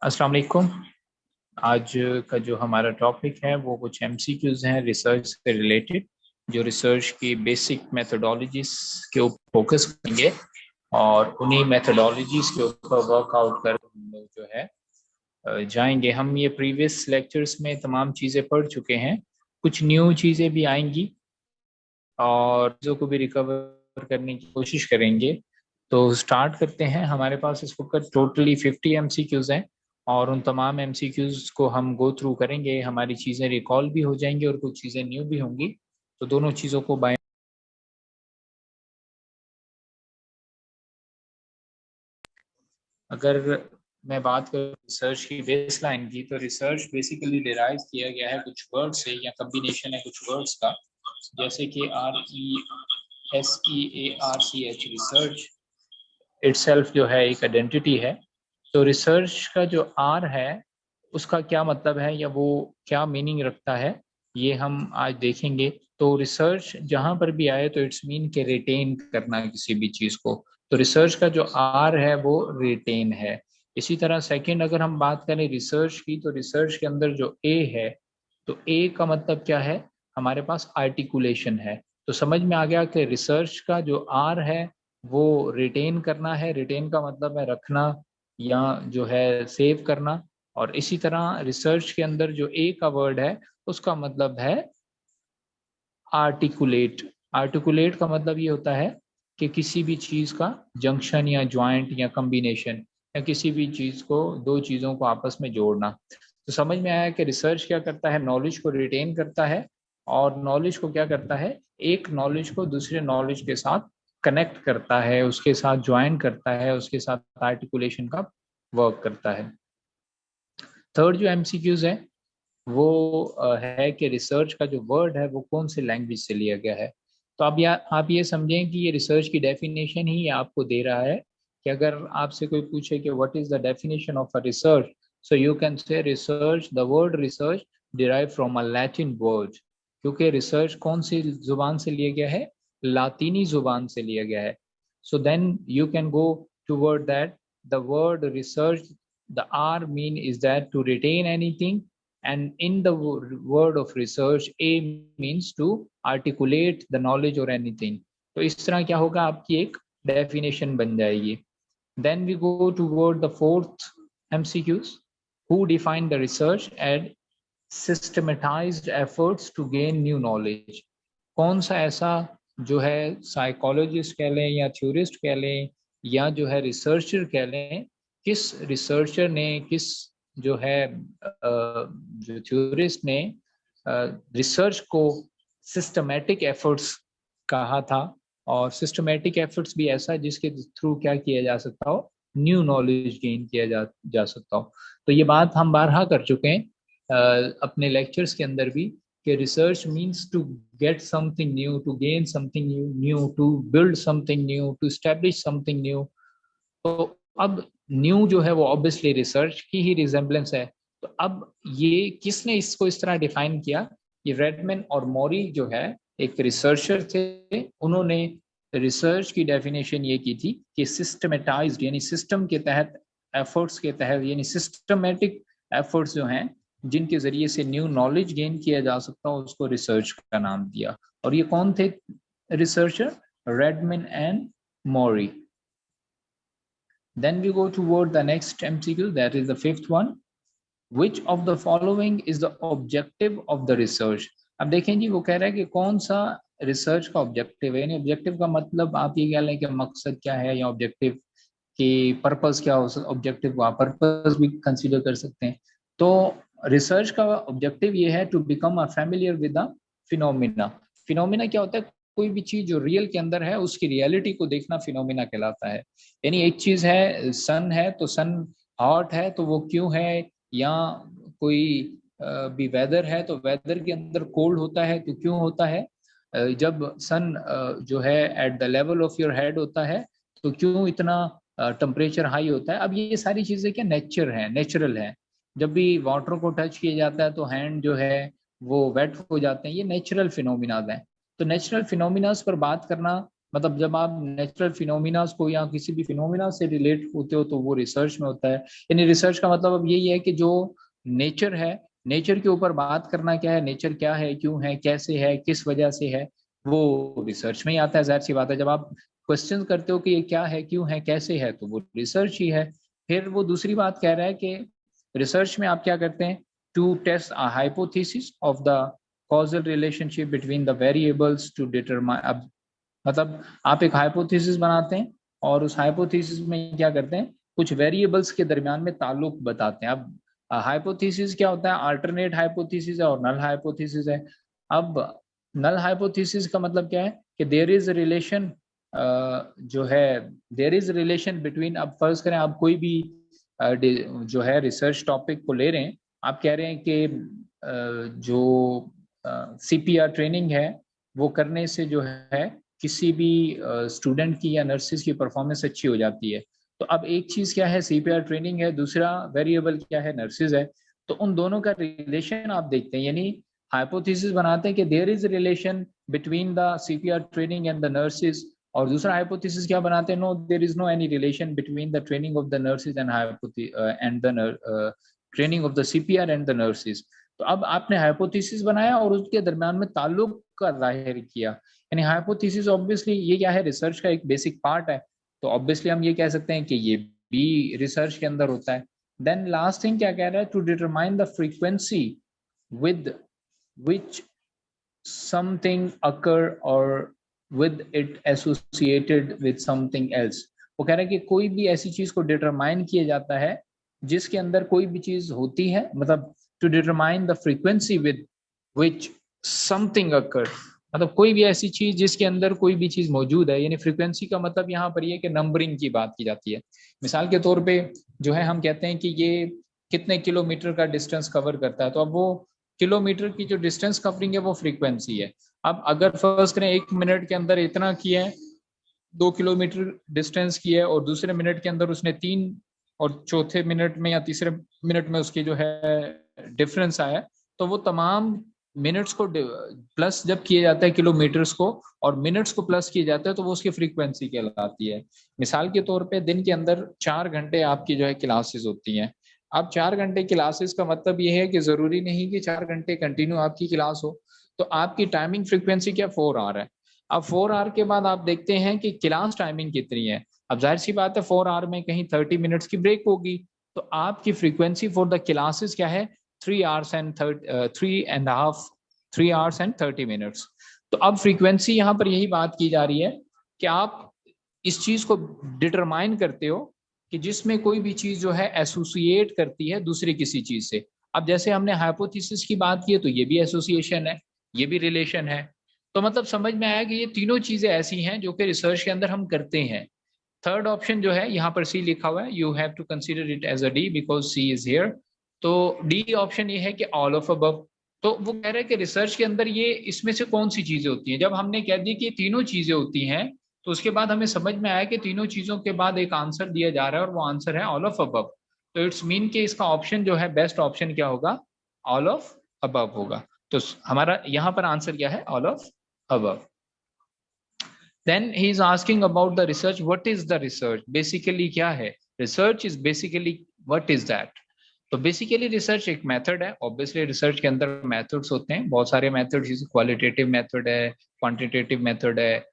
अस्सलाम वालेकुम। आज का जो हमारा टॉपिक है वो कुछ एमसीक्यूज हैं रिसर्च से रिलेटेड, जो रिसर्च की बेसिक मेथोडोलॉजीज के ऊपर फोकस करेंगे और उन्हीं मेथोडोलॉजीज के ऊपर वर्कआउट कर हम लोग जो है जाएंगे। हम ये प्रीवियस लेक्चर्स में तमाम चीज़ें पढ़ चुके हैं, कुछ न्यू चीज़ें भी आएंगी और चीज़ों को भी रिकवर करने की कोशिश करेंगे। तो स्टार्ट करते हैं। हमारे पास इस वक्त टोटली 50 एमसीक्यूज हैं और उन तमाम एमसीक्यूज को हम गो थ्रू करेंगे। हमारी चीज़ें रिकॉल भी हो जाएंगी और कुछ चीज़ें न्यू भी होंगी, तो दोनों चीज़ों को बाय। अगर मैं बात करूँ रिसर्च की बेस लाइन की, तो रिसर्च बेसिकली डिराइव किया गया है कुछ वर्ड से या कम्बिनेशन है कुछ वर्ड्स का, जैसे कि RESEARCH, रिसर्च इटसेल्फ जो है एक आइडेंटिटी है। तो रिसर्च का जो आर है उसका क्या मतलब है या वो क्या मीनिंग रखता है, ये हम आज देखेंगे। तो रिसर्च जहाँ पर भी आए तो इट्स मीन के रिटेन करना किसी भी चीज़ को। तो रिसर्च का जो आर है वो रिटेन है। इसी तरह सेकंड अगर हम बात करें रिसर्च की, तो रिसर्च के अंदर जो ए है, तो ए का मतलब क्या है, हमारे पास आर्टिकुलेशन है। तो समझ में आ गया कि रिसर्च का जो आर है वो रिटेन करना है। रिटेन का मतलब है रखना या जो है सेव करना। और इसी तरह रिसर्च के अंदर जो ए का वर्ड है उसका मतलब है आर्टिकुलेट। आर्टिकुलेट का मतलब ये होता है कि किसी भी चीज का जंक्शन या ज्वाइंट या कॉम्बिनेशन, या किसी भी चीज को, दो चीजों को आपस में जोड़ना। तो समझ में आया कि रिसर्च क्या करता है, नॉलेज को रिटेन करता है और नॉलेज को क्या करता है, एक नॉलेज को दूसरे नॉलेज के साथ कनेक्ट करता है, उसके साथ ज्वाइन करता है, उसके साथ आर्टिकुलेशन का वर्क करता है। थर्ड जो एमसीक्यूज है वो है कि रिसर्च का जो वर्ड है वो कौन से लैंग्वेज से लिया गया है। तो आप ये समझें कि ये रिसर्च की डेफिनेशन ही आपको दे रहा है कि अगर आपसे कोई पूछे कि what is the definition of a research, so you can say research, the word research derive from a Latin word. क्योंकि रिसर्च कौन सी जुबान से लिया गया है, लातीनी जुबान से लिया गया है। So then you can go toward that the word research, the R mean is that to retain anything, and in the word of research A means to articulate the knowledge or anything। तो इस तरह क्या होगा, आपकी एक definition बन जाएगी। Then we go toward the fourth MCQs, who define the research as systematized efforts to gain new knowledge। कौन सा ऐसा जो है साइकोलॉजिस्ट कह लें या थ्योरिस्ट कह लें या जो है रिसर्चर कह लें, किस रिसर्चर ने, किस जो है जो थ्योरिस्ट ने रिसर्च को सिस्टमैटिक एफर्ट्स कहा था। और सिस्टमैटिक एफर्ट्स भी ऐसा जिसके थ्रू क्या किया जा सकता हो, न्यू नॉलेज गेन किया जा सकता हो। तो ये बात हम बारहा कर चुके हैं अपने लेक्चर्स के अंदर भी, कि research means to get something new, to gain something new, to build something new, to stablish something new. तो अब न्यू जो है वो ऑब्वियसली रिसर्च की ही रिजेम्बलेंस है। तो अब ये किसने इसको इस तरह डिफाइन किया, ये रेडमैन और मॉरी जो है एक रिसर्चर थे, उन्होंने रिसर्च की डेफिनेशन ये की थी कि सिस्टमेटाइज्ड यानी सिस्टम के तहत, एफर्ट्स के तहत, यानी सिस्टमेटिक एफर्ट्स जो हैं जिनके जरिए से न्यू नॉलेज गेन किया जा सकता हो, उसको रिसर्च का नाम दिया। और ये कौन थे researcher, Redman and Mory. Then we go toward the next MCQ, that is the fifth one. Which of the following is the objective of the research? अब देखें जी, वो कह रहा है कि कौन सा रिसर्च का ऑब्जेक्टिव है। यानी ऑब्जेक्टिव का मतलब आप ये कह लें कि मकसद क्या है, या ऑब्जेक्टिव की पर्पस क्या हो, ऑब्जेक्टिव का पर्पस भी कंसीडर कर सकते हैं। तो रिसर्च का ऑब्जेक्टिव ये है to become a familiar with the phenomena. Phenomena क्या होता है, कोई भी चीज जो रियल के अंदर है उसकी रियलिटी को देखना फिनोमिना कहलाता है। यानी एक चीज है, सन है तो सन हॉट है तो वो क्यों है, या कोई भी वेदर है तो वेदर के अंदर कोल्ड होता है तो क्यों होता है, जब सन जो है at the level of your head होता है तो क्यों इतना टेम्परेचर हाई होता है। अब ये सारी चीजें क्या नेचर है, नेचुरल है। जब भी वाटर को टच किया जाता है तो हैंड जो है वो वेट हो जाते हैं, ये नेचुरल फिनोमिनाज हैं। तो नेचुरल फिनोमिनाज पर बात करना मतलब जब आप नेचुरल फिनोमिना को या किसी भी फिनोमिना से रिलेट होते हो तो वो रिसर्च में होता है। यानी रिसर्च का मतलब अब यही है कि जो नेचर है, नेचर के ऊपर बात करना, क्या है नेचर, क्या है, क्यों है, कैसे है, किस वजह से है, वो रिसर्च में ही आता है। जाहिर सी बात है, जब आप क्वेश्चन करते हो कि ये क्या है, क्यों है, कैसे है, तो वो रिसर्च ही है। फिर वो दूसरी बात कह रहा है कि रिसर्च में आप क्या करते हैं, to test a hypothesis of the causal relationship between the variables to determine। अब मतलब आप एक हाइपोथेसिस बनाते हैं और उस हाइपोथेसिस में क्या करते हैं, कुछ वेरिएबल्स के दरमियान में ताल्लुक बताते हैं। अब हाइपोथेसिस क्या होता है, अल्टरनेट हाइपोथेसिस है और नल हाइपोथेसिस है। अब नल हाइपोथेसिस का मतलब क्या है कि देयर इज रिलेशन, जो है देयर इज रिलेशन बिटवीन। अब फर्ज करें आप कोई भी जो है रिसर्च टॉपिक को ले रहे हैं, आप कह रहे हैं कि जो सीपीआर ट्रेनिंग है वो करने से जो है किसी भी स्टूडेंट की या नर्सिस की परफॉर्मेंस अच्छी हो जाती है। तो अब एक चीज क्या है, सीपीआर ट्रेनिंग है, दूसरा वेरिएबल क्या है, नर्सिस है। तो उन दोनों का रिलेशन आप देखते हैं, यानी हाइपोथेसिस बनाते हैं कि there is relation between the CPR training and the nurses. और दूसरा हाइपोथेसिस क्या बनाते हैं, no there is no any relation between the training of the nurses and the training of the CPR and the nurses. तो अब आपने hypothesis बनाया और उसके दरमियान में ताल्लुक का जाहिर किया। यानी हाइपोथेसिस ऑब्वियसली ये क्या है, रिसर्च का एक बेसिक पार्ट है। तो ऑब्वियसली हम ये कह सकते हैं कि ये भी रिसर्च के अंदर होता है। देन लास्ट थिंग क्या कह रहा है, to determine the frequency with which something occur और with it associated with something else. वो कह रहा है कि कोई भी ऐसी चीज को डिटरमाइन किया जाता है जिसके अंदर कोई भी चीज होती है, मतलब to determine the frequency with which something occur, मतलब कोई भी ऐसी चीज जिसके अंदर कोई भी चीज मौजूद है। यानी फ्रीक्वेंसी का मतलब यहाँ पर ये कि नंबरिंग की बात की जाती है। मिसाल के तौर पे जो है हम कहते हैं कि ये कितने किलोमीटर का डिस्टेंस कवर करता है, तो अब वो किलोमीटर की जो डिस्टेंस कवरिंग है वो फ्रीक्वेंसी है। अब अगर फर्स्ट करें 1 मिनट के अंदर इतना किया है, 2 किलोमीटर डिस्टेंस की है, और दूसरे मिनट के अंदर उसने 3, और चौथे मिनट में या तीसरे मिनट में उसकी जो है डिफरेंस आया, तो वो तमाम मिनट्स को प्लस जब किए जाता है किलोमीटर्स को, और मिनट्स को प्लस किए जाते हैं, तो वो उसकी फ्रीक्वेंसी कहलाती है। मिसाल के तौर पे दिन के अंदर 4 घंटे आपकी जो है क्लासेस होती हैं। अब 4 घंटे क्लासेस का मतलब ये है कि जरूरी नहीं कि 4 घंटे कंटिन्यू आपकी क्लास हो। तो आपकी टाइमिंग फ्रीक्वेंसी क्या 4 आवर है। अब 4 आवर के बाद आप देखते हैं कि क्लास टाइमिंग कितनी है। अब जाहिर सी बात है 4 आवर में कहीं 30 मिनट्स की ब्रेक होगी। तो आपकी फ्रीक्वेंसी फॉर द क्लासेस क्या है, 3 आवर्स एंड 30 मिनट्स। तो अब फ्रीक्वेंसी यहाँ पर यही बात की जा रही है कि आप इस चीज को डिटरमाइन करते हो कि जिसमें कोई भी चीज जो है एसोसिएट करती है दूसरी किसी चीज से। अब जैसे हमने हाइपोथेसिस की बात की है, तो ये भी एसोसिएशन है, ये भी रिलेशन है। तो मतलब समझ में आया कि ये तीनों चीजें ऐसी हैं जो कि रिसर्च के अंदर हम करते हैं। थर्ड ऑप्शन जो है यहाँ पर सी लिखा हुआ है, you have to consider it as a D because C is here. तो डी ऑप्शन ये है कि ऑल ऑफ अबव। तो वो कह रहे हैं कि रिसर्च के अंदर ये इसमें से कौन सी चीजें होती हैं। जब हमने कह दिया कि ये तीनों चीजें होती हैं, तो उसके बाद हमें समझ में आया कि तीनों चीजों के बाद एक आंसर दिया जा रहा है, और वो आंसर है ऑल ऑफ अबव। तो इट्स मीन कि इसका ऑप्शन जो है बेस्ट ऑप्शन क्या होगा, ऑल ऑफ अबव होगा। तो हमारा यहाँ पर आंसर क्या है, all of above. Then he is asking about the research. What is the research? Basically क्या है? Research is basically what is that? तो बेसिकली रिसर्च एक मेथड है। ऑब्वियसली रिसर्च के अंदर मेथड्स होते हैं, बहुत सारे मेथड्स, जैसे क्वालिटेटिव मेथड है, क्वांटिटेटिव मेथड है,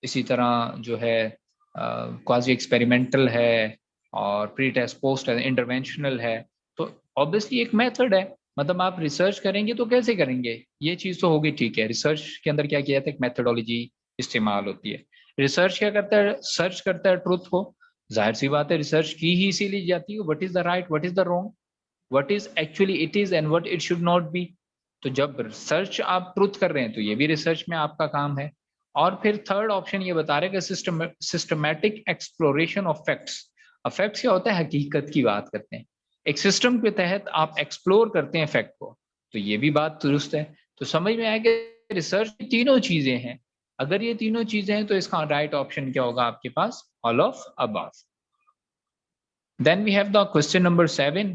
इसी तरह जो है क्वाजी एक्सपेरिमेंटल है, और प्री टेस्ट पोस्ट है, इंटरवेंशनल है। तो ऑब्वियसली एक मेथड है। मतलब आप रिसर्च करेंगे तो कैसे करेंगे, ये चीज तो होगी, ठीक है। रिसर्च के अंदर क्या किया जाता है, एक मेथडोलॉजी इस्तेमाल होती है। रिसर्च क्या करता है, सर्च करता है ट्रुथ को। जाहिर सी बात है रिसर्च की ही इसीलिए जाती है, what is the right, what is the wrong, what is actually it is and what it should not be. तो जब रिसर्च आप ट्रुथ कर रहे हैं तो ये भी रिसर्च में आपका काम है। और फिर थर्ड ऑप्शन ये बता रहे हैं कि सिस्टमैटिक एक्सप्लोरेशन ऑफ फैक्ट्स। अब फैक्ट्स क्या होता है, हकीकत की बात करते हैं। एक सिस्टम के तहत आप एक्सप्लोर करते हैं फैक्ट को, तो ये भी बात दुरुस्त है। तो समझ में आया कि रिसर्च तीनों चीजें हैं। अगर ये तीनों चीजें हैं तो इसका राइट ऑप्शन क्या होगा आपके पास, all of above. Then we have the question number 7।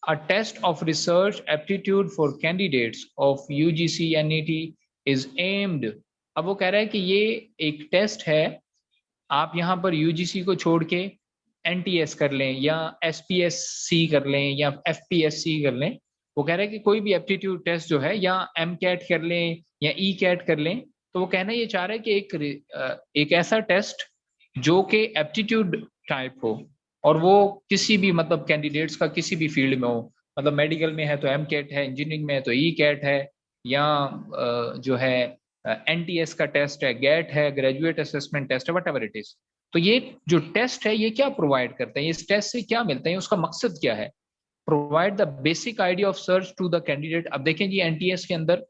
A test of research aptitude for candidates of UGC NET is aimed अब वो कह रहा है कि ये एक टेस्ट है, आप यहाँ पर यूजीसी को छोड़ के एनटीएस कर लें या एसपीएससी कर लें या एफपीएससी कर लें। वो कह रहा है कि कोई भी एप्टीट्यूड टेस्ट जो है, या एम कैट कर लें या ई कैट कर लें। तो वो कहना ये चाह रहा है कि एक ऐसा टेस्ट जो कि एप्टीट्यूड टाइप हो, और वो किसी भी मतलब कैंडिडेट्स का किसी भी फील्ड में हो। मतलब मेडिकल में है तो एम कैट है, इंजीनियरिंग में है तो ई कैट है, या जो है एनटीएस का टेस्ट है, गेट है, ग्रेजुएट असेसमेंट टेस्ट है, वट एवर इट इज। तो ये जो टेस्ट है ये क्या प्रोवाइड करते हैं, इस टेस्ट से क्या मिलता है, उसका मकसद क्या है? Provide the basic idea of search to the candidate. अब देखें जी, एनटीएस के अंदर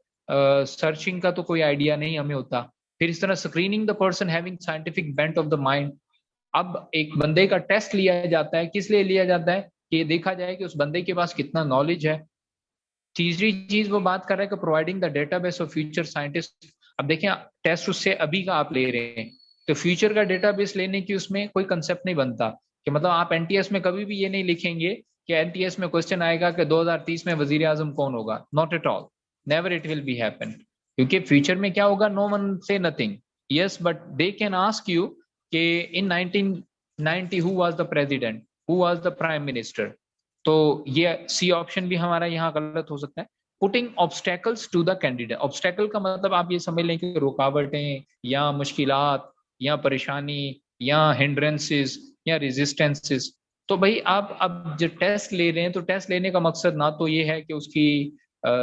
सर्चिंग का तो कोई आइडिया नहीं हमें होता। फिर इस तरह screening the person having scientific bent of the mind. अब एक बंदे का टेस्ट लिया जाता है, किस लिए लिया जाता है? कि देखा जाए कि उस बंदे के पास कितना नॉलेज है। तीसरी चीज वो बात कर रहा है कि providing the database of future scientist. अब देखें, टेस्ट उससे अभी का आप ले रहे हैं, तो फ्यूचर का डेटाबेस लेने की उसमें कोई कंसेप्ट नहीं बनता। कि मतलब आप एनटीएस में कभी भी ये नहीं लिखेंगे कि एनटीएस में क्वेश्चन आएगा कि 2030 में वजीर आजम कौन होगा। Not at all, never it will be happen. क्योंकि फ्यूचर में क्या होगा, नो वन से nothing. Yes, but they can ask you कि इन 1990 who was the president, who was the prime minister. तो ये सी ऑप्शन भी हमारा यहाँ गलत हो सकता है। Putting obstacles to the candidate. Obstacle का मतलब आप ये समझ लें कि रुकावटें या मुश्किलात या परेशानी या हिंड्रेंसेस या रेजिस्टेंसेस। तो भाई आप अब जो टेस्ट ले रहे हैं, तो टेस्ट लेने का मकसद ना तो ये है कि उसकी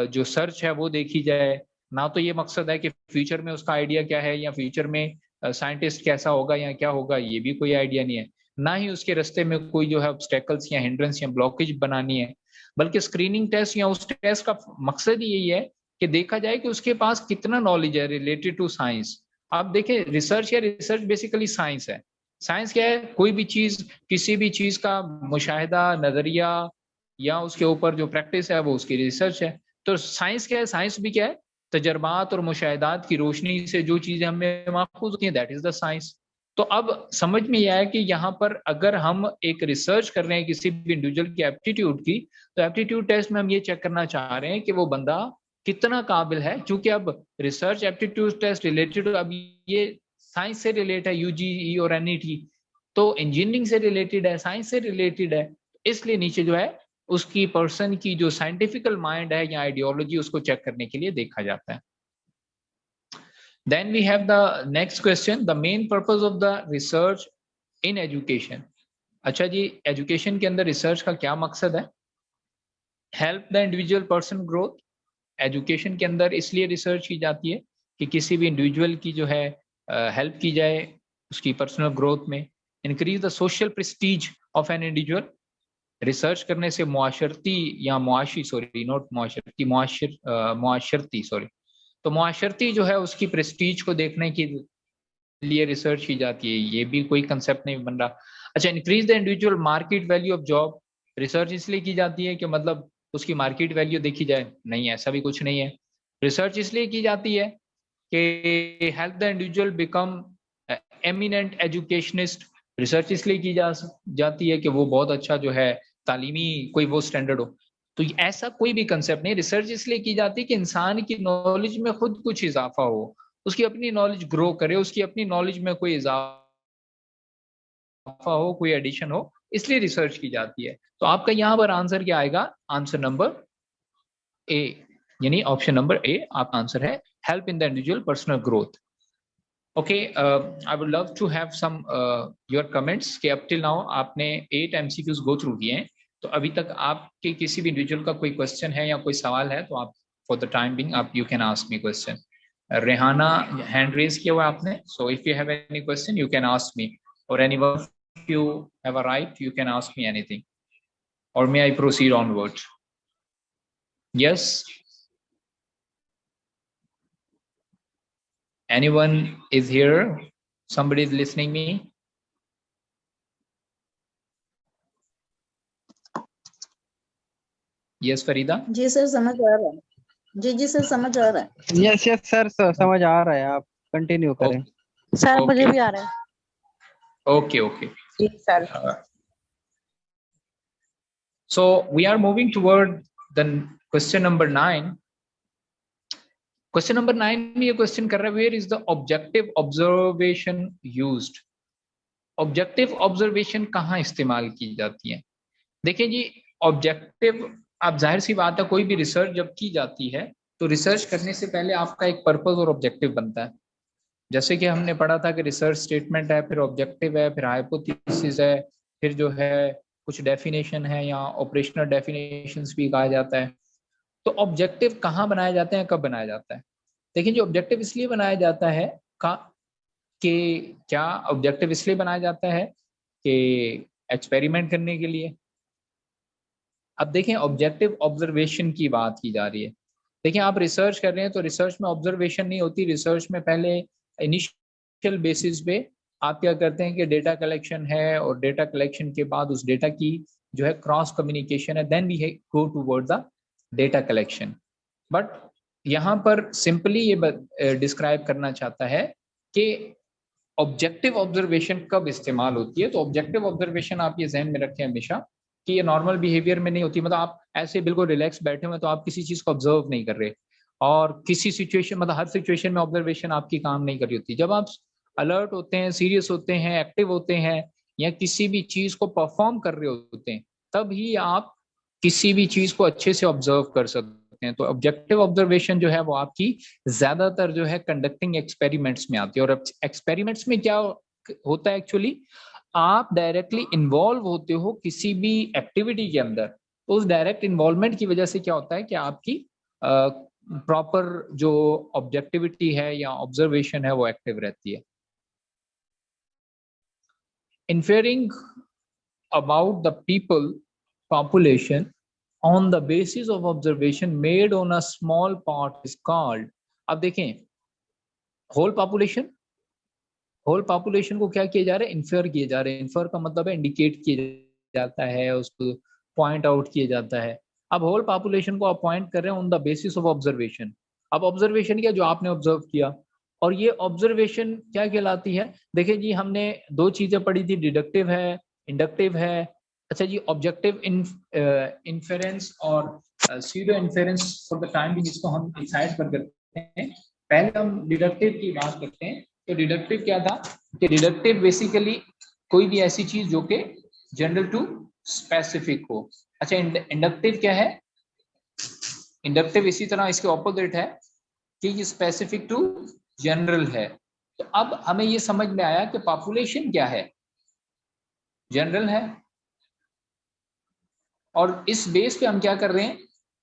जो सर्च है वो देखी जाए, ना तो ये मकसद है कि फ्यूचर में उसका आइडिया क्या है, या फ्यूचर में साइंटिस्ट कैसा होगा या क्या होगा, ये भी कोई आइडिया नहीं है। ना ही उसके रास्ते में कोई जो है ऑब्स्टेकल्स या हिंड्रेंस या ब्लॉकेज बनानी है। बल्कि स्क्रीनिंग टेस्ट या उस टेस्ट का मकसद ही यही है कि देखा जाए कि उसके पास कितना नॉलेज है रिलेटेड टू साइंस। आप देखें, रिसर्च या रिसर्च बेसिकली साइंस है। साइंस क्या है? कोई भी चीज, किसी भी चीज का मुशाहिदा, नजरिया या उसके ऊपर जो प्रैक्टिस है वो उसकी रिसर्च है। तो साइंस क्या है? साइंस भी क्या है? तजर्बात और मुशाहिदात की रोशनी से जो चीजें हमें महफूज होती हैं, दैट इज द साइंस। तो अब समझ में यह है कि यहाँ पर अगर हम एक रिसर्च कर रहे हैं किसी भी इंडिविजुअल की एप्टीट्यूड की, तो एप्टीट्यूड टेस्ट में हम ये चेक करना चाह रहे हैं कि वो बंदा कितना काबिल है। क्योंकि अब रिसर्च एप्टीट्यूड टेस्ट रिलेटेड, अब ये साइंस से रिलेटेड है, यूजीई और एनईटी, तो इंजीनियरिंग से रिलेटेड है, साइंस से रिलेटेड है। इसलिए नीचे जो है उसकी पर्सन की जो साइंटिफिकल माइंड है या आइडियोलॉजी, उसको चेक करने के लिए देखा जाता है। Then we have the next question, the main purpose of the research in education. अच्छा जी, एजुकेशन के अंदर रिसर्च का क्या मकसद है? Help the individual person growth. Education के अंदर इसलिए रिसर्च की जाती है कि किसी भी इंडिविजुअल की जो है हेल्प की जाए उसकी पर्सनल ग्रोथ में। Increase the social Prestige of an individual. Research करने से मुआशरती या मुआशी, सॉरी नॉट मुआशरती, मुआशरती सॉरी, तो मुआशरती जो है उसकी प्रेस्टीज को देखने के लिए रिसर्च की जाती है। ये भी कोई कंसेप्ट नहीं बन रहा। अच्छा, increase the individual market value of job. Research इसलिए की जाती है कि मतलब उसकी मार्केट वैल्यू देखी जाए? नहीं, ऐसा भी कुछ नहीं है। रिसर्च इसलिए की जाती है कि help the individual become eminent educationist. Research इसलिए की जाती है कि वो बहुत अच्छा जो है तालीमी कोई वो स्टैंडर्ड हो। तो ऐसा कोई भी कंसेप्ट नहीं। रिसर्च इसलिए की जाती है कि इंसान की नॉलेज में खुद कुछ इजाफा हो, उसकी अपनी नॉलेज ग्रो करे, उसकी अपनी नॉलेज में कोई इजाफा हो, कोई एडिशन हो, इसलिए रिसर्च की जाती है। तो आपका यहाँ पर आंसर क्या आएगा? आंसर नंबर ए, यानी ऑप्शन नंबर ए आपका आंसर है, help in the individual personal growth. Okay, I would love to have some your comments कि अप टिल नाउ आपने 8 एमसीक्यूज गो थ्रू किए हैं। तो अभी तक आपके किसी भी इंडिविजुअल का कोई क्वेश्चन है या कोई सवाल है तो आप फॉर द टाइम बिंग आप you can ask me question. Rehana hand raise किया हुआ आपने, so if you have any question you can ask me, और anyone if you have a right you can ask me anything, or may I proceed onward? Yes, anyone is here? Somebody is listening me? Yes, Farida? Ji sir, समझ आ रहा है। जी sir, समझ आ रहा है। Yes yes sir, समझ आ रहा है, आप कंटिन्यू करें। सर मुझे Okay. भी आ रहा है। Okay. जी sir. So we are moving toward the question number 9. Question number 9 में ये क्वेश्चन कर रहा है, where is the objective observation used. Objective observation कहाँ इस्तेमाल की जाती है? देखिए जी, ऑब्जेक्टिव, आप जाहिर सी बात है कोई भी रिसर्च जब की जाती है तो रिसर्च करने से पहले आपका एक पर्पस और ऑब्जेक्टिव बनता है। जैसे कि हमने पढ़ा था कि रिसर्च स्टेटमेंट है, फिर ऑब्जेक्टिव है, फिर हाइपोथेसिस है, फिर जो है कुछ डेफिनेशन है या ऑपरेशनल डेफिनेशंस भी कहा जाता है। तो ऑब्जेक्टिव कहाँ बनाए जाते हैं, कब बनाया जाता है? देखिए जो ऑब्जेक्टिव इसलिए बनाया जाता है का कि क्या ऑब्जेक्टिव इसलिए बनाया जाता है कि एक्सपेरिमेंट करने के लिए। अब देखें ऑब्जेक्टिव ऑब्जर्वेशन की बात की जा रही है। देखिए आप रिसर्च कर रहे हैं तो रिसर्च में ऑब्जर्वेशन नहीं होती, रिसर्च में पहले इनिशियल बेसिस पे आप क्या करते हैं कि डेटा कलेक्शन है, और डेटा कलेक्शन के बाद उस डेटा की जो है क्रॉस कम्युनिकेशन है, then we go toward the data collection. But यहाँ पर सिंपली ये डिस्क्राइब करना चाहता है कि ऑब्जेक्टिव ऑब्जर्वेशन कब इस्तेमाल होती है। तो ऑब्जेक्टिव ऑब्जर्वेशन आप ये जहन में रखें हमेशा कि ये नॉर्मल बिहेवियर में नहीं होती। मतलब आप ऐसे बिल्कुल रिलैक्स बैठे हुए तो आप किसी चीज को ऑब्जर्व नहीं कर रहे, और किसी सिचुएशन, मतलब हर सिचुएशन में ऑब्जर्वेशन आपकी काम नहीं कर रही होती। जब आप अलर्ट होते हैं, सीरियस होते हैं, एक्टिव होते हैं, या किसी भी चीज को परफॉर्म कर रहे होते हैं, तब ही आप किसी भी चीज को अच्छे से ऑब्जर्व कर सकते हैं। तो ऑब्जेक्टिव ऑब्जर्वेशन जो है वो आपकी ज्यादातर जो है कंडक्टिंग एक्सपेरिमेंट्स में आती है। और एक्सपेरिमेंट्स में क्या होता है एक्चुअली, आप डायरेक्टली इन्वॉल्व होते हो किसी भी एक्टिविटी के अंदर, तो उस डायरेक्ट इन्वॉल्वमेंट की वजह से क्या होता है कि आपकी प्रॉपर जो ऑब्जेक्टिविटी है या ऑब्जर्वेशन है वो एक्टिव रहती है। Inferring about the people population on the basis of observation made on a small part is called। अब देखें होल पॉपुलेशन, होल पॉपुलेशन को क्या किया जा रहा है, इन्फेयर किए जा रहे हैं। इन्फेयर का मतलब है इंडिकेट किया जाता है, उसको पॉइंट आउट किया जाता है। अब होल पॉपुलेशन को आप पॉइंट कर रहे हैं on the basis of observation. अब ऑब्जर्वेशन क्या, जो आपने ऑब्जर्व किया। और ये ऑब्जर्वेशन क्या कहलाती है? देखिए जी हमने दो चीजें पढ़ी थी, डिडक्टिव है, इंडक्टिव है। अच्छा जी, ऑब्जेक्टिव इन्फेरेंस और pseudo inference for the time, इसको हम डिसाइड कर करते हैं। पहले हम डिडक्टिव की बात करते हैं। तो डिडक्टिव क्या था कि डिडक्टिव बेसिकली कोई भी ऐसी चीज जो कि जनरल टू स्पेसिफिक हो। अच्छा, इंडक्टिव क्या है? इंडक्टिव इसी तरह इसके ऑपोजिट है कि ये स्पेसिफिक टू जनरल है। तो अब हमें ये समझ में आया कि पॉपुलेशन क्या है, जनरल है, और इस बेस पे हम क्या कर रहे हैं,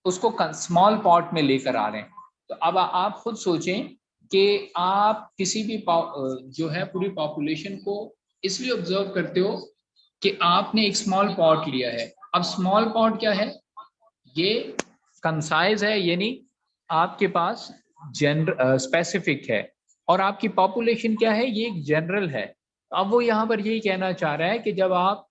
उसको स्मॉल पॉट में लेकर आ रहे हैं। तो अब आप खुद सोचें कि आप किसी भी जो है पूरी पॉपुलेशन को इसलिए ऑब्जर्व करते हो कि आपने एक स्मॉल पॉट लिया है। अब स्मॉल पॉट क्या है, ये कंसाइज है, यानी आपके पास जनरल स्पेसिफिक है, और आपकी पॉपुलेशन क्या है, ये एक जनरल है। अब वो यहाँ पर यही कहना चाह रहा है कि जब आप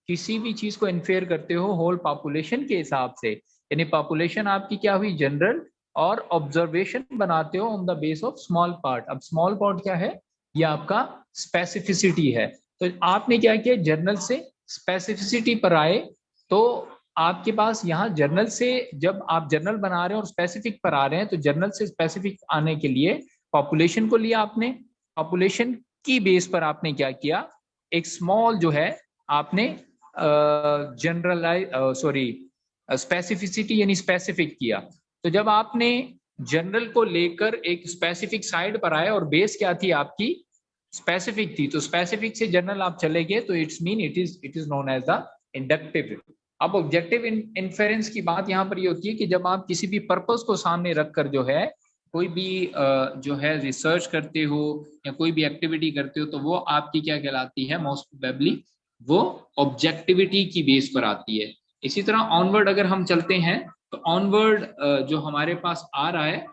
किसी भी चीज को इन्फेयर करते हो होल पॉपुलेशन के हिसाब से, यानी पॉपुलेशन आपकी क्या हुई, जनरल, और ऑब्जर्वेशन बनाते हो on the base of small part. अब स्मॉल पार्ट क्या है, ये आपका स्पेसिफिसिटी है। तो आपने क्या किया, जनरल से स्पेसिफिसिटी पर आए। तो आपके पास यहाँ जनरल से, जब आप जनरल बना रहे हैं और स्पेसिफिक पर आ रहे हैं, तो जनरल से स्पेसिफिक आने के लिए पॉपुलेशन को लिया आपने। पॉपुलेशन की बेस पर आपने क्या किया, एक स्मॉल जो है आपने जनरलाइज स्पेसिफिसिटी यानी स्पेसिफिक किया। तो जब आपने जनरल को लेकर एक स्पेसिफिक साइड पर आए और बेस क्या थी आपकी, स्पेसिफिक थी, तो स्पेसिफिक से जनरल आप चले गए, तो it's mean it is known as the inductive. अब ऑब्जेक्टिव इन्फेरेंस की बात यहाँ पर ये होती है कि जब आप किसी भी पर्पस को सामने रखकर जो है कोई भी जो है रिसर्च करते हो या कोई भी एक्टिविटी करते हो, तो वो आपकी क्या कहलाती है, मोस्ट प्रोबेबली वो ऑब्जेक्टिविटी की बेस पर आती है। इसी तरह ऑनवर्ड अगर हम चलते हैं, तो ऑनवर्ड जो हमारे पास आ रहा है,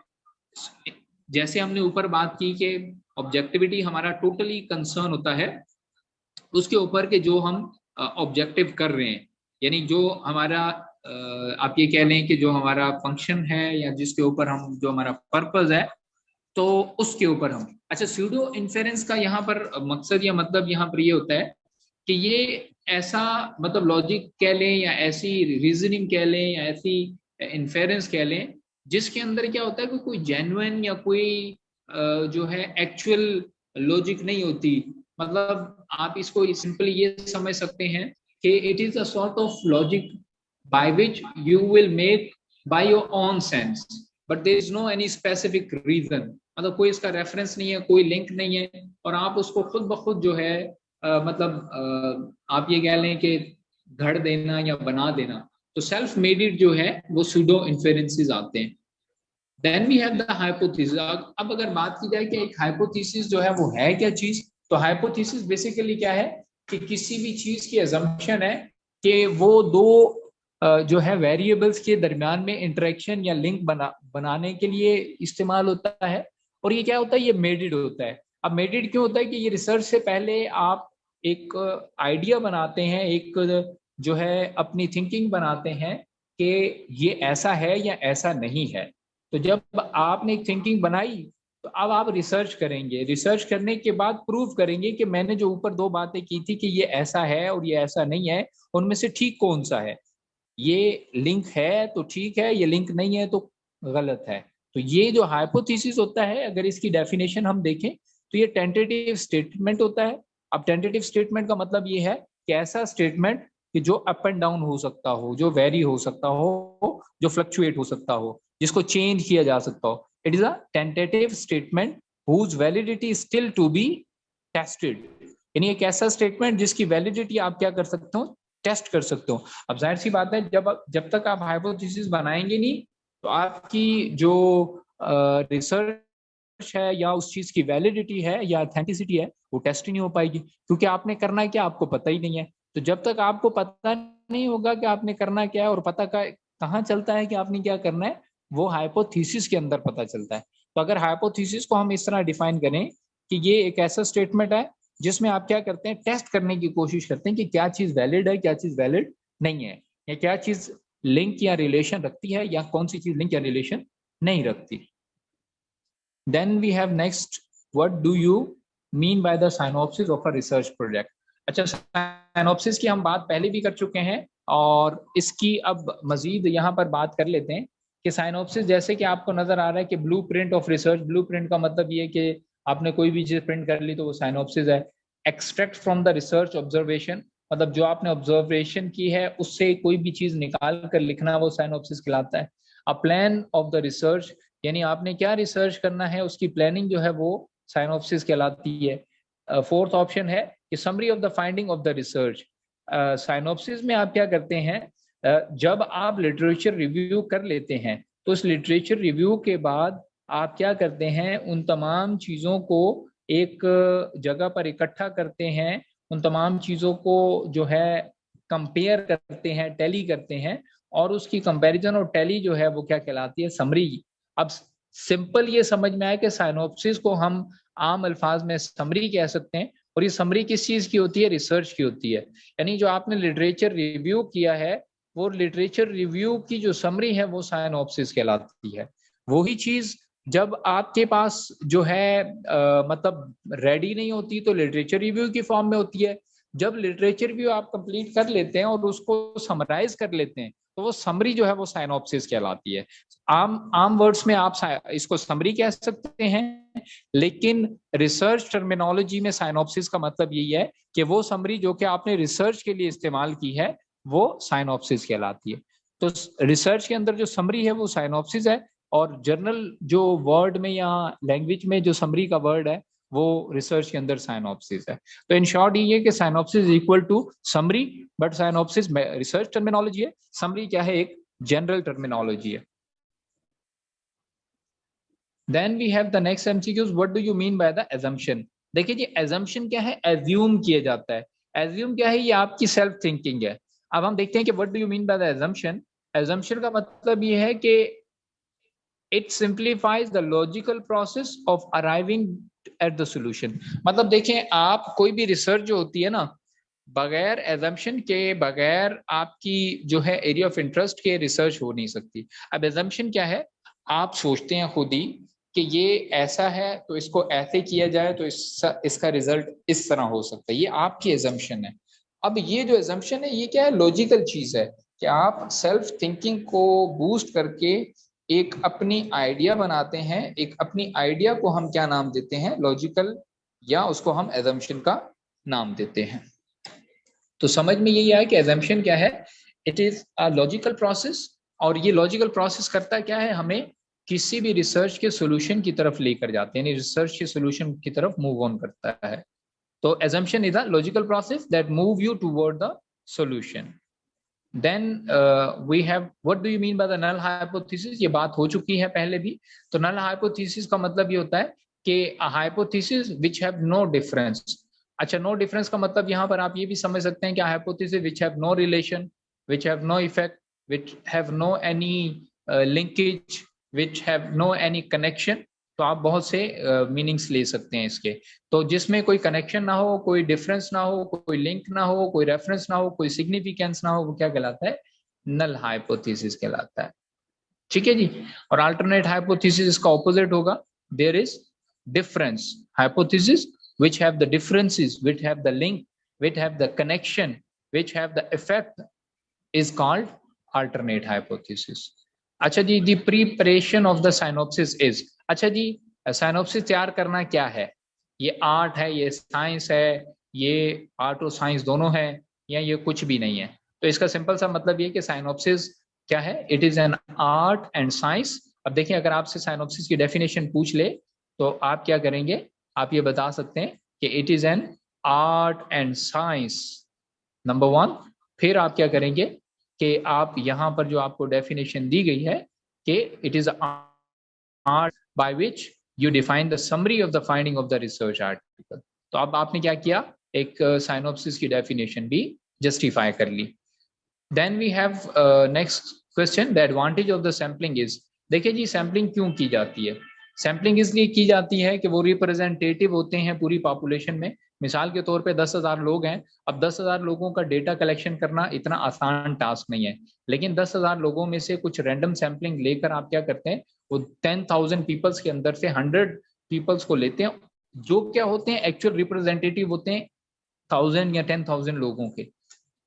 जैसे हमने ऊपर बात की कि ऑब्जेक्टिविटी हमारा टोटली कंसर्न होता है उसके ऊपर के जो हम ऑब्जेक्टिव कर रहे हैं, यानी जो हमारा आप ये कह लें कि जो हमारा फंक्शन है या जिसके ऊपर हम, जो हमारा पर्पस है, तो उसके ऊपर हम। अच्छा, स्यूडो इन्फेरेंस का यहाँ पर मकसद या मतलब यहाँ पर ये होता है कि ये ऐसा, मतलब लॉजिक कह लें या ऐसी रीजनिंग कह लें या ऐसी इन्फेरेंस कह लें जिसके अंदर क्या होता है कि कोई जेन्युइन या कोई जो है एक्चुअल लॉजिक नहीं होती। मतलब आप इसको सिंपली ये समझ सकते हैं कि it is a sort of logic by which you will make by your own sense, but there is no any specific reason. मतलब कोई इसका रेफरेंस नहीं है, कोई लिंक नहीं है, और आप उसको खुद ब खुद जो है आप ये कह लें कि घड़ देना या बना देना। तो सेल्फ मेड इट जो है वो सूडो इन्फेरेंसेस आते हैं। Then we have the hypothesis. अब अगर बात की जाए कि एक हाइपोथेसिस जो है वो है क्या चीज, तो हाइपोथेसिस बेसिकली क्या है कि किसी भी चीज की अजम्पशन है कि वो दो जो है वेरिएबल्स के दरमियान में इंटरेक्शन या लिंक बनाने के लिए इस्तेमाल होता है। और ये क्या होता है, ये मेडिड होता है। अब मेडिड क्यों होता है कि ये रिसर्च से पहले आप एक आइडिया बनाते हैं, एक जो है अपनी थिंकिंग बनाते हैं कि ये ऐसा है या ऐसा नहीं है। तो जब आपने एक थिंकिंग बनाई तो अब आप रिसर्च करेंगे, रिसर्च करने के बाद प्रूव करेंगे कि मैंने जो ऊपर दो बातें की थी कि ये ऐसा है और ये ऐसा नहीं है, उनमें से ठीक कौन सा है। ये लिंक है तो ठीक है, ये लिंक नहीं है तो गलत है। तो ये जो हाइपोथेसिस होता है, अगर इसकी डेफिनेशन हम देखें तो ये टेंटेटिव स्टेटमेंट होता है। अब टेंटेटिव स्टेटमेंट का मतलब ये है कि ऐसा स्टेटमेंट कि जो अप एंड डाउन हो सकता हो, जो वेरी हो सकता हो, जो फ्लक्चुएट हो सकता हो, जिसको चेंज किया जा सकता हो। It is a tentative statement whose validity still to be tested. यानी एक ऐसा स्टेटमेंट जिसकी वैलिडिटी आप क्या कर सकते हो, टेस्ट कर सकते हो। अब जाहिर सी बात है, जब तक आप हाइपोथेसिस बनाएंगे नहीं तो आपकी जो रिसर्च है या उस चीज की वैलिडिटी है या ऑथेंटिसिटी है वो टेस्ट ही नहीं हो पाएगी, क्योंकि आपने करना है क्या आपको पता ही नहीं है। तो जब तक आपको पता नहीं होगा कि आपने करना क्या है और पता कहाँ चलता है कि आपने क्या करना है, वो हाइपोथेसिस के अंदर पता चलता है। तो अगर हाइपोथेसिस को हम इस तरह डिफाइन करें कि ये एक ऐसा स्टेटमेंट है जिसमें आप क्या करते हैं, टेस्ट करने की कोशिश करते हैं कि क्या चीज वैलिड है, क्या चीज वैलिड नहीं है, या क्या चीज लिंक या रिलेशन रखती है या कौन सी चीज लिंक या रिलेशन नहीं रखती। Then we have next, what do you mean by the synopsis of a research project. अच्छा, साइनॉप्सिस की हम बात पहले भी कर चुके हैं और इसकी अब मजीद यहाँ पर बात कर लेते हैं कि साइनॉप्सिस जैसे कि आपको नजर आ रहा है कि blue print of research. Blue print का मतलब ये कि आपने कोई भी चीज प्रिंट कर ली तो वो साइनॉप्सिस है। Extract from the research observation, मतलब जो आपने ऑब्जर्वेशन की है उससे कोई भी चीज निकाल कर लिखना, वो साइनॉप्सिस कहलाता है। A plan of the research, यानी आपने क्या रिसर्च करना है उसकी प्लानिंग जो है वो साइनॉप्सिस कहलाती है। फोर्थ ऑप्शन है कि summary of the finding of the research. Synopsis में आप क्या करते हैं, जब आप लिटरेचर रिव्यू कर लेते हैं तो उस लिटरेचर रिव्यू के बाद आप क्या करते हैं, उन तमाम चीज़ों को एक जगह पर इकट्ठा करते हैं, उन तमाम चीज़ों को जो है कंपेयर करते हैं, टैली करते हैं, और उसकी कंपैरिजन और टैली जो है वो क्या कहलाती है, समरी। अब सिंपल ये समझ में आया कि साइनॉप्सिस को हम आम अल्फाज में समरी कह सकते हैं। और ये समरी किस चीज की होती है, रिसर्च की होती है। यानी जो आपने लिटरेचर रिव्यू किया है, वो लिटरेचर रिव्यू की जो समरी है वो साइनॉप्सिस कहलाती है। वही चीज जब आपके पास जो है मतलब रेडी नहीं होती तो लिटरेचर रिव्यू की फॉर्म में होती है। जब लिटरेचर रिव्यू आप कंप्लीट कर लेते हैं और उसको समराइज कर लेते हैं तो वो समरी जो है वो साइनॉप्सिस कहलाती है। आम वर्ड्स में आप इसको समरी कह सकते हैं, लेकिन रिसर्च टर्मिनोलॉजी में साइनॉप्सिस का मतलब यही है कि वो समरी जो कि आपने रिसर्च के लिए इस्तेमाल की है वो साइनॉप्सिस कहलाती है। तो रिसर्च के अंदर जो समरी है वो साइनॉप्सिस है, और जर्नल जो वर्ड में या लैंग्वेज में जो समरी का वर्ड है वो रिसर्च के अंदर साइनॉप्सिस है। तो इन शॉर्ट ये कि synopsis equal to summary, but synopsis research terminology है, समरी क्या है, एक जनरल टर्मिनोलॉजी है। Then we have the next MCQs. What do you mean by the assumption? देखिए जी, assumption क्या है, assume किया जाता है। assume क्या है, ये आपकी self thinking है। अब हम देखते हैं कि what do you mean by the assumption? assumption का मतलब ये है कि it simplifies the logical process of arriving at the solution। मतलब देखें, आप कोई भी रिसर्च जो होती है ना, बगैर एजम्पशन के, बगैर आपकी जो है एरिया ऑफ इंटरेस्ट के रिसर्च हो नहीं सकती। अब एजम्पशन क्या है, आप सोचते हैं खुद ही कि ये ऐसा है तो इसको ऐसे किया जाए तो इसका रिजल्ट इस तरह हो सकता है, ये आपकी एजम्पशन है। अब ये जो एजम्पशन है ये क्या है, लॉजिकल चीज है कि आप सेल्फ थिंकिंग को बूस्ट करके एक अपनी आइडिया बनाते हैं, एक अपनी आइडिया को हम क्या नाम देते हैं, लॉजिकल, या उसको हम एजम्पशन का नाम देते हैं। तो समझ में यही आया कि एजम्पशन क्या है, it is a logical process, और ये लॉजिकल प्रोसेस करता क्या है, हमें किसी भी रिसर्च के सॉल्यूशन की तरफ लेकर जाते हैं, यानी रिसर्च के सॉल्यूशन की तरफ मूव ऑन करता है। तो assumption is a logical process that move you toward the solution. Then we have, what do you mean by the null hypothesis? ये बात हो चुकी है पहले भी। तो null hypothesis का मतलब ये होता है कि a hypothesis which have no difference। अच्छा, no difference का मतलब यहाँ पर आप ये भी समझ सकते हैं कि hypothesis which have no relation, which have no effect, which have no any linkage, which have no any connection। तो आप बहुत से मीनिंग्स ले सकते हैं इसके। तो जिसमें कोई कनेक्शन ना हो, कोई डिफरेंस ना हो, कोई लिंक ना हो, कोई रेफरेंस ना हो, कोई सिग्निफिकेंस ना हो, वो क्या कहलाता है, नल हाइपोथेसिस कहलाता है। ठीक है जी। और अल्टरनेट हाइपोथेसिस इसका ऑपोजिट होगा, there is difference hypothesis which have the differences, which have the link, which have the connection, which have the effect is called alternate hypothesis। अच्छा जी, the preparation of the synopsis is, अच्छा जी, synopsis तैयार करना क्या है, ये art है, ये science है, ये आर्ट और साइंस दोनों है, या ये कुछ भी नहीं है। तो इसका सिंपल सा मतलब ये कि साइनोप्सिस क्या है, it is an art and science. अब देखिए, अगर आपसे साइनोप्सिस की डेफिनेशन पूछ ले तो आप क्या करेंगे, आप ये बता सकते हैं कि it is an art and science, number one. फिर आप क्या करेंगे कि आप यहाँ पर जो आपको डेफिनेशन दी गई है कि it is art by which you define the summary of the finding of the research article। तो अब आपने क्या किया, एक साइनोप्सिस की डेफिनेशन भी जस्टिफाई कर ली। Then we have next question, the advantage of the sampling is, देखिए जी, सैम्पलिंग क्यों की जाती है, सैम्पलिंग इसलिए की जाती है कि वो रिप्रेजेंटेटिव होते हैं पूरी पॉपुलेशन में। मिसाल के तौर पे 10,000 लोग हैं, अब 10,000 लोगों का डेटा कलेक्शन करना इतना आसान टास्क नहीं है, लेकिन 10,000 लोगों में से कुछ रैंडम सैम्पलिंग लेकर आप क्या करते हैं, वो 10,000 पीपल्स के अंदर से 100 पीपल्स को लेते हैं, जो क्या होते हैं, एक्चुअल रिप्रेजेंटेटिव होते हैं 1000 या 10,000 लोगों के।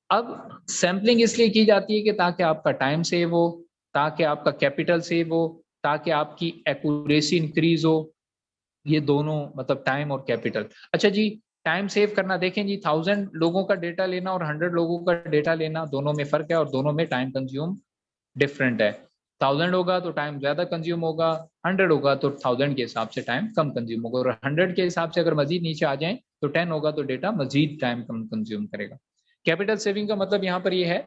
अब सैम्पलिंग इसलिए की जाती है कि ताकि आपका टाइम सेव हो, ताकि आपका कैपिटल सेव हो, ताकि आपकी एक्यूरेसी इंक्रीज हो, ये दोनों मतलब टाइम और कैपिटल। अच्छा जी, टाइम सेव करना, देखें जी, 1000 लोगों का डेटा लेना और 100 लोगों का डेटा लेना, दोनों में फर्क है और दोनों में टाइम कंज्यूम डिफरेंट है। 1000 होगा तो टाइम ज्यादा कंज्यूम होगा, 100 होगा तो 1000 के हिसाब से टाइम कम कंज्यूम होगा, और 100 के हिसाब से अगर मजीद नीचे आ जाए तो 10 होगा तो डेटा मजीद टाइम कम कंज्यूम करेगा। कैपिटल सेविंग का मतलब यहाँ पर ये है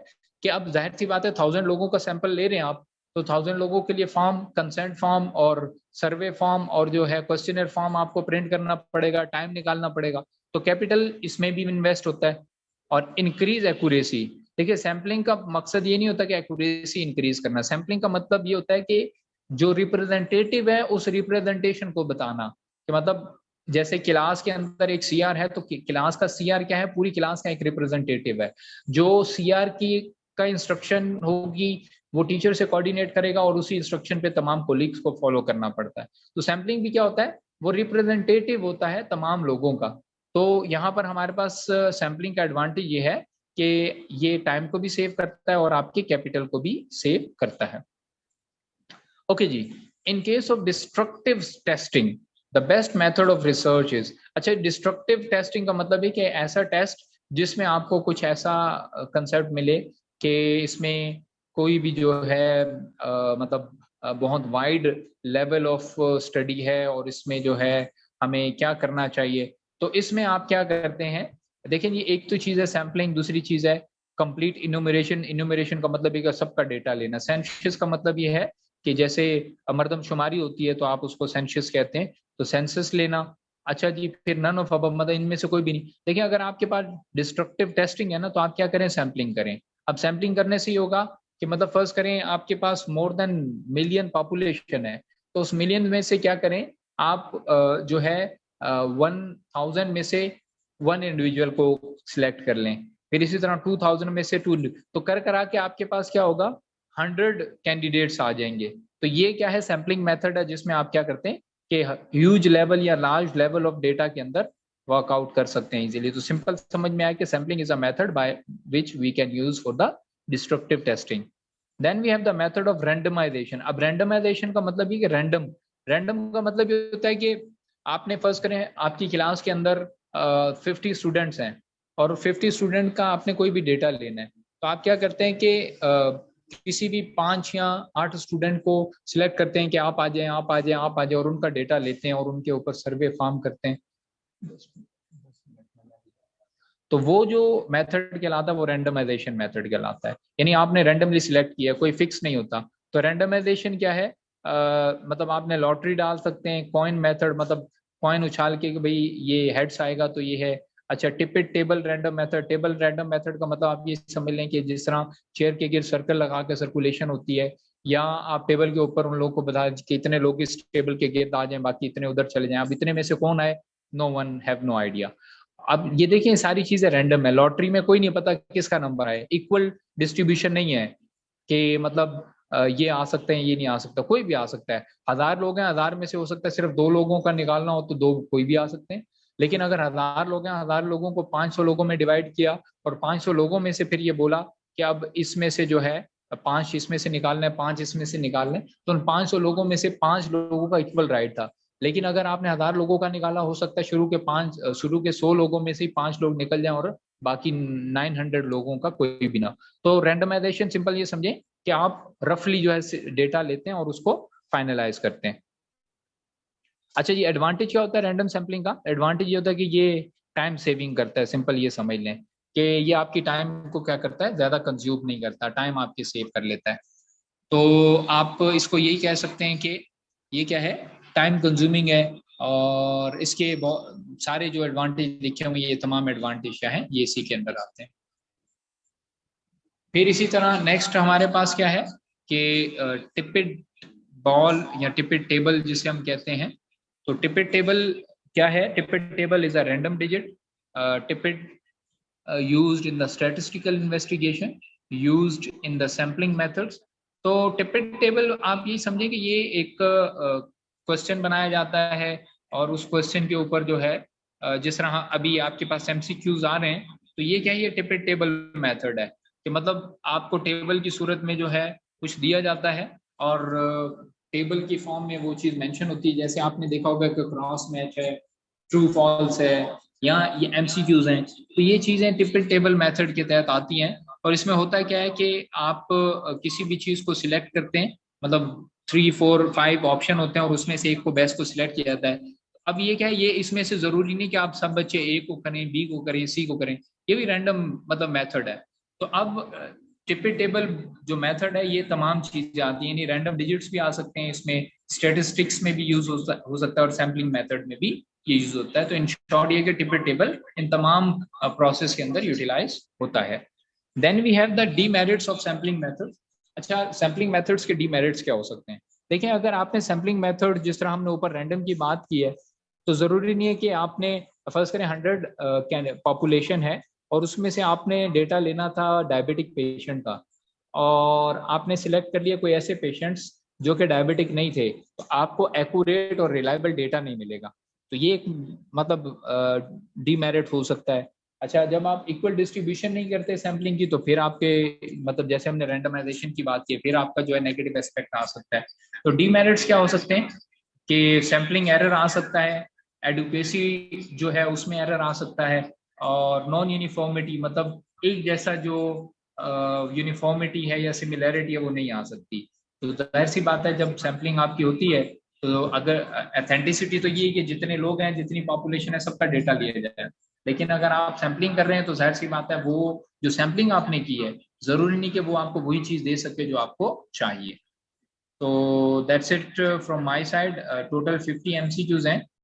कि अब जाहिर सी बात है 1000 लोगों का सैंपल ले रहे हैं आप, तो 1000 लोगों के लिए फॉर्म, कंसेंट फॉर्म और सर्वे फॉर्म और जो है क्वेश्चनर फॉर्म आपको प्रिंट करना पड़ेगा, टाइम निकालना पड़ेगा, तो कैपिटल इसमें भी इन्वेस्ट होता है। और इंक्रीज एक्यूरेसी, देखिए सैम्पलिंग का मकसद ये नहीं होता कि एक्यूरेसी इंक्रीज करना, सैम्पलिंग का मतलब ये होता है कि जो रिप्रेजेंटेटिव है उस रिप्रेजेंटेशन को बताना, कि मतलब जैसे क्लास के अंदर एक सीआर है, तो क्लास का सीआर क्या है, पूरी क्लास का एक रिप्रेजेंटेटिव है, जो सीआर की का इंस्ट्रक्शन होगी वो टीचर से कोऑर्डिनेट करेगा और उसी इंस्ट्रक्शन पे तमाम कोलीग्स को फॉलो करना पड़ता है। तो सैम्पलिंग भी क्या होता है, वो रिप्रेजेंटेटिव होता है तमाम लोगों का। तो यहाँ पर हमारे पास सैम्पलिंग का एडवांटेज ये है कि ये टाइम को भी सेव करता है और आपके कैपिटल को भी सेव करता है। ओके जी, in case of destructive testing the best method of research is, अच्छा डिस्ट्रक्टिव टेस्टिंग का मतलब है कि ऐसा टेस्ट जिसमें आपको कुछ ऐसा कंसेप्ट मिले कि इसमें कोई भी जो है मतलब बहुत वाइड लेवल ऑफ स्टडी है और इसमें जो है हमें क्या करना चाहिए। तो इसमें आप क्या करते हैं, देखिए ये एक तो चीज़ है सैम्पलिंग, दूसरी चीज़ है कंप्लीट इन्यूमरेशन। इन्यूमरेशन का मतलब है सबका डेटा लेना। सेंसस का मतलब ये है कि जैसे मर्दमशुमारी होती है तो आप उसको सेंसस कहते हैं, तो सेंसस लेना। अच्छा जी, फिर नन ऑफ अब मतलब इनमें से कोई भी नहीं। देखिए अगर आपके पास डिस्ट्रक्टिव टेस्टिंग है ना, तो आप क्या करें, सैम्पलिंग करें। अब सैम्पलिंग करने से ही होगा कि मतलब फर्स्ट करें आपके पास मोर देन मिलियन पॉपुलेशन है, तो उस मिलियन में से क्या करें आप जो है 1000 में से 1 इंडिविजुअल को सिलेक्ट कर लें, फिर इसी तरह 2000 में से 2, तो कर करा के आपके पास क्या होगा 100 कैंडिडेट्स आ जाएंगे। तो ये क्या है, सैम्पलिंग मेथड है जिसमें आप क्या करते हैं कि ह्यूज लेवल या लार्ज लेवल ऑफ डेटा के अंदर वर्कआउट कर सकते हैं इजीली। तो सिंपल समझ में आया कि sampling is a method by which we can use for the destructive testing. Then we have the method of randomization. अब रैंडमाइजेशन का मतलब ये कि रैंडम का मतलब ये होता है कि आपने फर्ज करें आपकी क्लास के अंदर 50 स्टूडेंट्स हैं और 50 स्टूडेंट का आपने कोई भी डेटा लेना है, तो आप क्या करते हैं कि किसी भी 5 या 8 स्टूडेंट को सिलेक्ट करते हैं कि आप आ जाएं, आप आ जाएं, आप आ जाएं, और उनका डेटा लेते हैं और उनके ऊपर सर्वे फॉर्म करते हैं। तो वो जो मेथड कहलाता है वो रैंडमाइजेशन मेथड कहलाता है, यानी आपने रैंडमली सिलेक्ट किया, कोई फिक्स नहीं होता। तो रैंडमाइजेशन क्या है, मतलब आपने लॉटरी डाल सकते हैं, कॉइन मेथड मतलब कॉइन उछाल के कि भाई ये हेड्स आएगा तो ये है। अच्छा, Tippett table random method, table random method का मतलब आप ये समझ लें कि जिस तरह चेयर के गिर सर्कल लगा के सर्कुलेशन होती है, या आप टेबल के ऊपर उन लोगों को बता कि इतने लोग इस टेबल के गिर्द आ जाएं, बाकी इतने उधर चले जाएं, अब इतने में से कौन आए, no one have no idea. अब ये देखिए सारी चीजें रैंडम है, लॉटरी में कोई नहीं पता किसका नंबर है, इक्वल डिस्ट्रीब्यूशन नहीं है कि मतलब ये आ सकते हैं ये नहीं आ सकता, कोई भी आ सकता है। 1000 लोग हैं, 1000 में से हो सकता है सिर्फ 2 लोगों का निकालना हो तो 2 कोई भी आ सकते हैं। लेकिन अगर 1000 लोग हैं, 1000 लोगों को 500 लोगों में डिवाइड किया और 500 लोगों में से फिर ये बोला कि अब इसमें से जो है 5 इसमें से निकालना है, 5 इसमें से निकालना है, तो उन 500 लोगों में से 5 लोगों का इक्वल राइट था। लेकिन अगर आपने 1000 लोगों का निकाला, हो सकता है शुरू के 100 लोगों में से 5 लोग निकल जाएं और बाकी 900 लोगों का कोई भी ना। तो रैंडमाइजेशन सिंपल ये समझें कि आप रफली जो है डेटा लेते हैं और उसको फाइनलाइज करते हैं। अच्छा जी, एडवांटेज क्या होता है रैंडम सैम्पलिंग का? एडवांटेज ये होता है कि ये टाइम सेविंग करता है, सिंपल ये समझ लें कि ये आपकी टाइम को क्या करता है, ज्यादा कंज्यूम नहीं करता, टाइम आपकी सेव कर लेता है। तो आप इसको यही कह सकते हैं कि ये क्या है, टाइम कंज्यूमिंग है। और इसके सारे जो एडवांटेज लिखे हुए ये तमाम एडवांटेज क्या है, ये इसी के अंदर आते हैं। फिर इसी तरह नेक्स्ट हमारे पास क्या है कि टिपिट बॉल या टिपिट टेबल जिसे हम कहते हैं। तो टिपिट टेबल क्या है? Tippett table is a random digit Tippett used in the statistical investigation, used in the sampling methods। तो टिपिट टेबल आप ये समझिए कि ये एक क्वेश्चन बनाया जाता है और उस क्वेश्चन के ऊपर जो है जिस तरह अभी आपके पास MCQs आ रहे हैं, तो ये क्या है, ये टिपिट टेबल मेथड है कि मतलब आपको टेबल की सूरत में जो है कुछ दिया जाता है और टेबल की फॉर्म में वो चीज मेंशन होती है। जैसे आपने देखा होगा कि क्रॉस मैच है, ट्रू फॉल्स है, या ये MCQs हैं, तो ये चीजें टिपिट टेबल मेथड के तहत आती हैं। और इसमें होता क्या है कि आप किसी भी चीज को सिलेक्ट करते हैं, मतलब 3, 4, 5 ऑप्शन होते हैं और उसमें से एक को बेस्ट को सिलेक्ट किया जाता है। अब ये क्या है, ये इसमें से जरूरी नहीं कि आप सब बच्चे A को करें, B को करें, C को करें, ये भी रैंडम मतलब मेथड है। तो अब टिपिट टेबल जो मेथड है ये तमाम चीजें आती हैं, यानी रैंडम डिजिट्स भी आ सकते हैं इसमें, स्टेटिस्टिक्स में भी यूज हो सकता है और सैम्पलिंग मेथड में भी ये यूज होता है। तो इन शॉर्ट ये कि टिपिट टेबल इन तमाम प्रोसेस के अंदर यूटिलाइज होता है। Then we have the demerits of sampling method. अच्छा, सैम्पलिंग मेथड्स के डीमेरिट्स क्या हो सकते हैं? देखिए, अगर आपने सैम्पलिंग मेथड जिस तरह हमने ऊपर रैंडम की बात की है, तो जरूरी नहीं है कि आपने फर्ज करें 100 पॉपुलेशन है और उसमें से आपने डेटा लेना था डायबिटिक पेशेंट का, और आपने सिलेक्ट कर लिया कोई ऐसे पेशेंट्स जो कि डायबिटिक नहीं थे, तो आपको एक्यूरेट और रिलायबल डेटा नहीं मिलेगा। तो ये एक मतलब डीमेरिट हो सकता है। अच्छा, जब आप इक्वल डिस्ट्रीब्यूशन नहीं करते सैम्पलिंग की, तो फिर आपके मतलब जैसे हमने रैंडमाइजेशन की बात की, फिर आपका जो है नेगेटिव एस्पेक्ट आ सकता है। तो डीमेरिट्स क्या हो सकते हैं कि सैम्पलिंग एरर आ सकता है, एडुकेसी जो है उसमें एरर आ सकता है, और नॉन यूनिफॉर्मिटी मतलब एक जैसा जो यूनिफॉर्मिटी है या सिमिलैरिटी है वो नहीं आ सकती। तो जाहिर सी बात है जब सैम्पलिंग आपकी होती है तो अगर ऑथेंटिसिटी तो ये है कि जितने लोग हैं जितनी पॉपुलेशन है सबका डेटा लिया जाए, लेकिन अगर आप सैम्पलिंग कर रहे हैं तो जाहिर सी बात है वो जो सैम्पलिंग आपने की है जरूरी नहीं कि वो आपको वही चीज दे सके जो आपको चाहिए। तो that's it from my side. Total 50 MCQs हैं